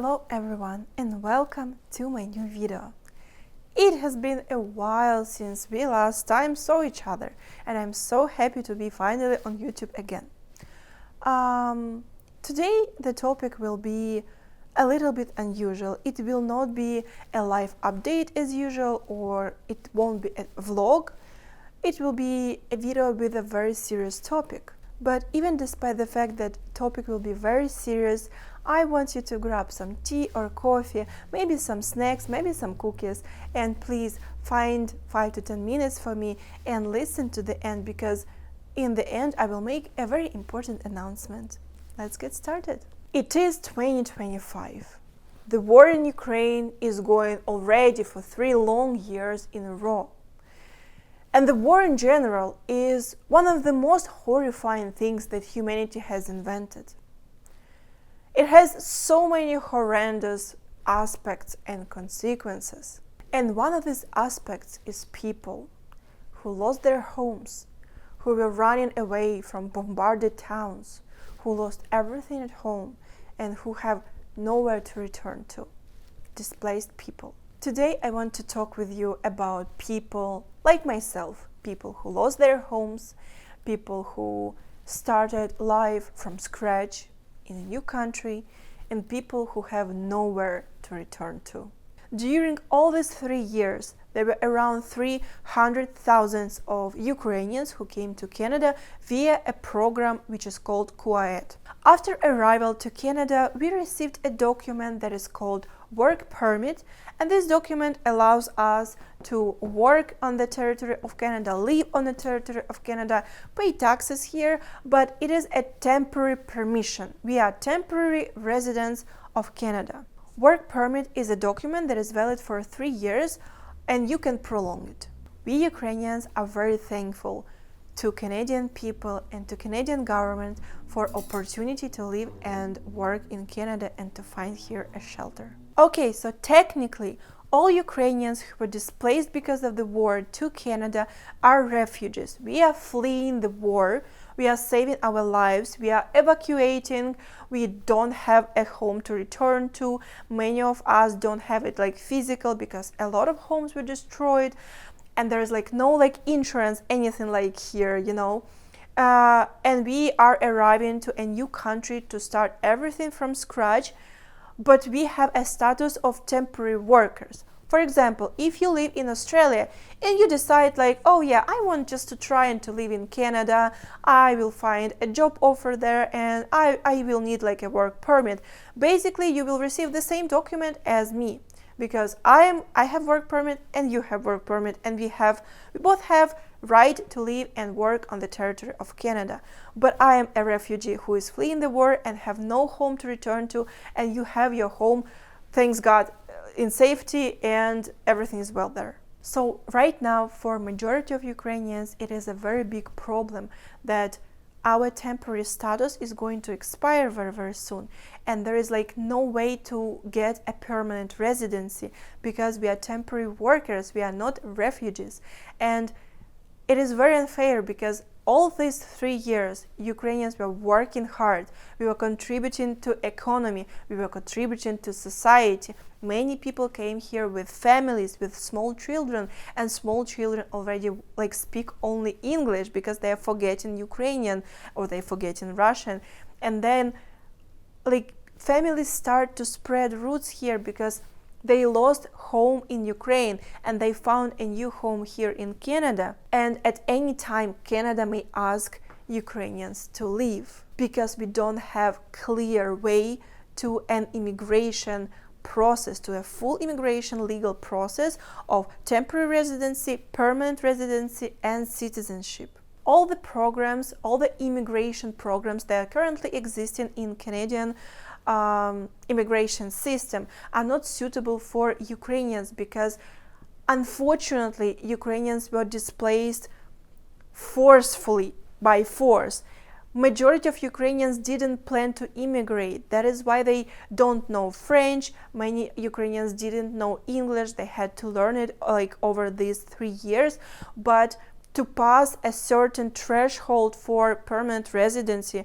Hello everyone and welcome to my new video. It has been a while since we last time saw each other and I'm so happy to be finally on YouTube again. Today the topic will be a little bit unusual. It will not be a live update as usual, or it won't be a vlog. It will be a video with a very serious topic. But even despite the fact that topic will be very serious, I want you to grab some tea or coffee, maybe some snacks, maybe some cookies, and please find 5 to 10 minutes for me and listen to the end, because in the end I will make a very important announcement. Let's get started. It is 2025. The war in Ukraine is going already for 3 long years in a row. And the war in general is one of the most horrifying things that humanity has invented. It has so many horrendous aspects and consequences. And one of these aspects is people who lost their homes, who were running away from bombarded towns, who lost everything at home, and who have nowhere to return to. Displaced people. Today I want to talk with you about people like myself, people who lost their homes, people who started life from scratch in a new country, and people who have nowhere to return to. During all these 3 years, there were around 300,000 of Ukrainians who came to Canada via a program which is called 𝐔𝐤𝐿. After arrival to Canada, we received a document that is called work permit, and this document allows us to work on the territory of Canada, live on the territory of Canada, pay taxes here, but it is a temporary permission. We are temporary residents of Canada. Work permit is a document that is valid for 3 years, and you can prolong it. We Ukrainians are very thankful to Canadian people and to Canadian government for opportunity to live and work in Canada and to find here a shelter. Okay, so technically all Ukrainians who were displaced because of the war to Canada are refugees. We are fleeing the war, we are saving our lives, we are evacuating, we don't have a home to return to. Many of us don't have it like physical because a lot of homes were destroyed and there's like no like insurance, anything like here, you know. And we are arriving to a new country to start everything from scratch. But we have a status of temporary workers. For example, if you live in Australia and you decide like, oh yeah, I want just to try and to live in Canada, I will find a job offer there and I will need like a work permit. Basically, you will receive the same document as me, because I have work permit and you have work permit, and we both have right to live and work on the territory of Canada. But I am a refugee who is fleeing the war and have no home to return to, and you have your home, thanks God, in safety and everything is well there. So right now, for majority of Ukrainians, it is a very big problem that our temporary status is going to expire very, very soon. And there is like no way to get a permanent residency because we are temporary workers, we are not refugees. And it is very unfair because all these 3 years, Ukrainians were working hard. We were contributing to economy. We were contributing to society. Many people came here with families, with small children, and small children already like speak only English because they are forgetting Ukrainian or they forgetting Russian. And then like families start to spread roots here because they lost home in Ukraine and they found a new home here in Canada. And at any time, Canada may ask Ukrainians to leave because we don't have clear way to an immigration process, to a full immigration legal process of temporary residency, permanent residency, and citizenship. All the programs, all the immigration programs that are currently existing in Canadian immigration system are not suitable for Ukrainians because unfortunately Ukrainians were displaced forcefully, by force. Majority of Ukrainians didn't plan to immigrate. That is why they don't know French. Many Ukrainians didn't know English. They had to learn it like over these 3 years. But to pass a certain threshold for permanent residency,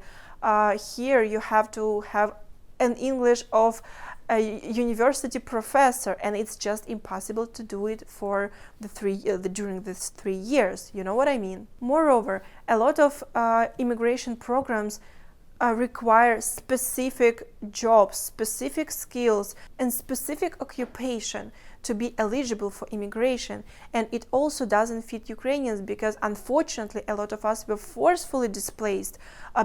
here you have to have an English of a university professor, and it's just impossible to do it for during these 3 years. You know what I mean? Moreover, a lot of immigration programs require specific jobs, specific skills, and specific occupation to be eligible for immigration. And it also doesn't fit Ukrainians because, unfortunately, a lot of us were forcefully displaced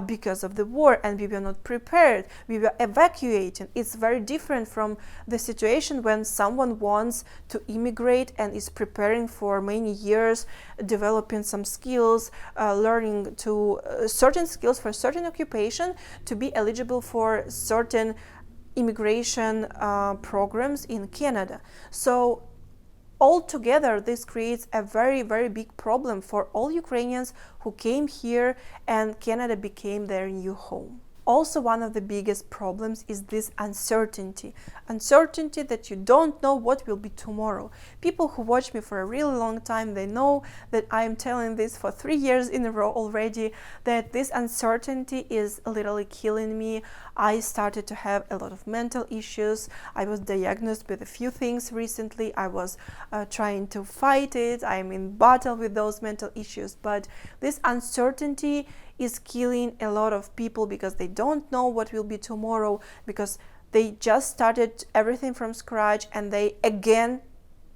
because of the war, and we were not prepared. We were evacuating. It's very different from the situation when someone wants to immigrate and is preparing for many years, developing some skills, learning to certain skills for certain occupation to be eligible for certain immigration programs in Canada. So altogether, this creates a very, very big problem for all Ukrainians who came here, and Canada became their new home. Also, one of the biggest problems is this uncertainty that you don't know what will be tomorrow. People who watch me for a really long time, they know that I am telling this for 3 years in a row already, that this uncertainty is literally killing me. I started to have a lot of mental issues. I was diagnosed with a few things recently. I was trying to fight it. I'm in battle with those mental issues, but this uncertainty is killing a lot of people because they don't know what will be tomorrow, because they just started everything from scratch, and they again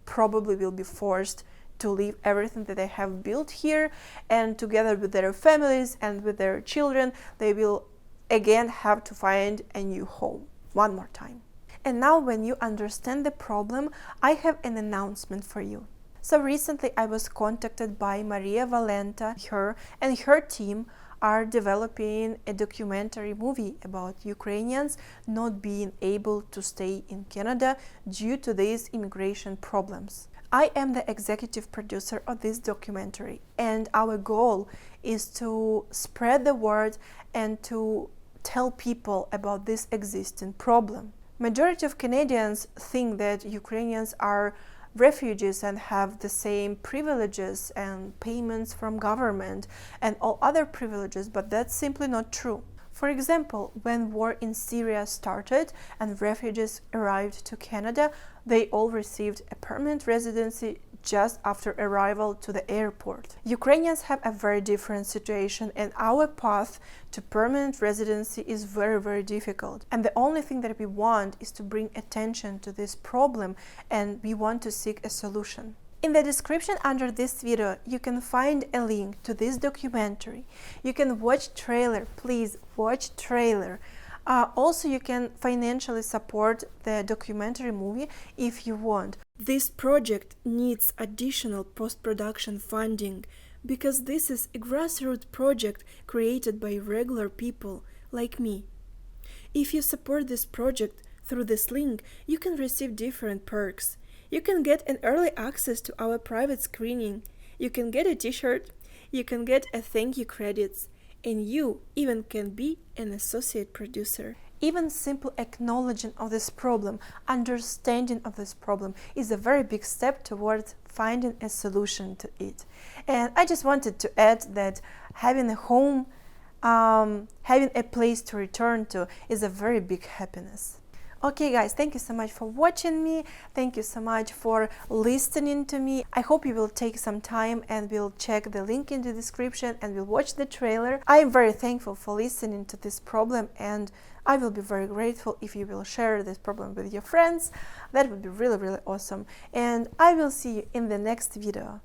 probably will be forced to leave everything that they have built here, and together with their families and with their children, they will again have to find a new home one more time. And now, when you understand the problem, I have an announcement for you. So recently I was contacted by Maria Valenta. Her and her team are developing a documentary movie about Ukrainians not being able to stay in Canada due to these immigration problems. I am the executive producer of this documentary, and our goal is to spread the word and to tell people about this existing problem. Majority of Canadians think that Ukrainians are refugees and have the same privileges and payments from government and all other privileges, but that's simply not true. For example, when war in Syria started and refugees arrived to Canada, they all received a permanent residency just after arrival to the airport. Ukrainians have a very different situation, and our path to permanent residency is very, very difficult. And the only thing that we want is to bring attention to this problem, and we want to seek a solution. In the description under this video, you can find a link to this documentary. You can watch trailer, please watch trailer. Also, you can financially support the documentary movie if you want. This project needs additional post-production funding because this is a grassroots project created by regular people like me. If you support this project through this link, you can receive different perks. You can get an early access to our private screening. You can get a t-shirt. You can get a thank you credits. And you even can be an associate producer. Even simple acknowledging of this problem, understanding of this problem, is a very big step towards finding a solution to it. And I just wanted to add that having a home, having a place to return to is a very big happiness. Okay guys, thank you so much for watching me. Thank you so much for listening to me. I hope you will take some time and will check the link in the description and will watch the trailer. I am very thankful for listening to this problem, and I will be very grateful if you will share this problem with your friends. That would be really, really awesome. And I will see you in the next video.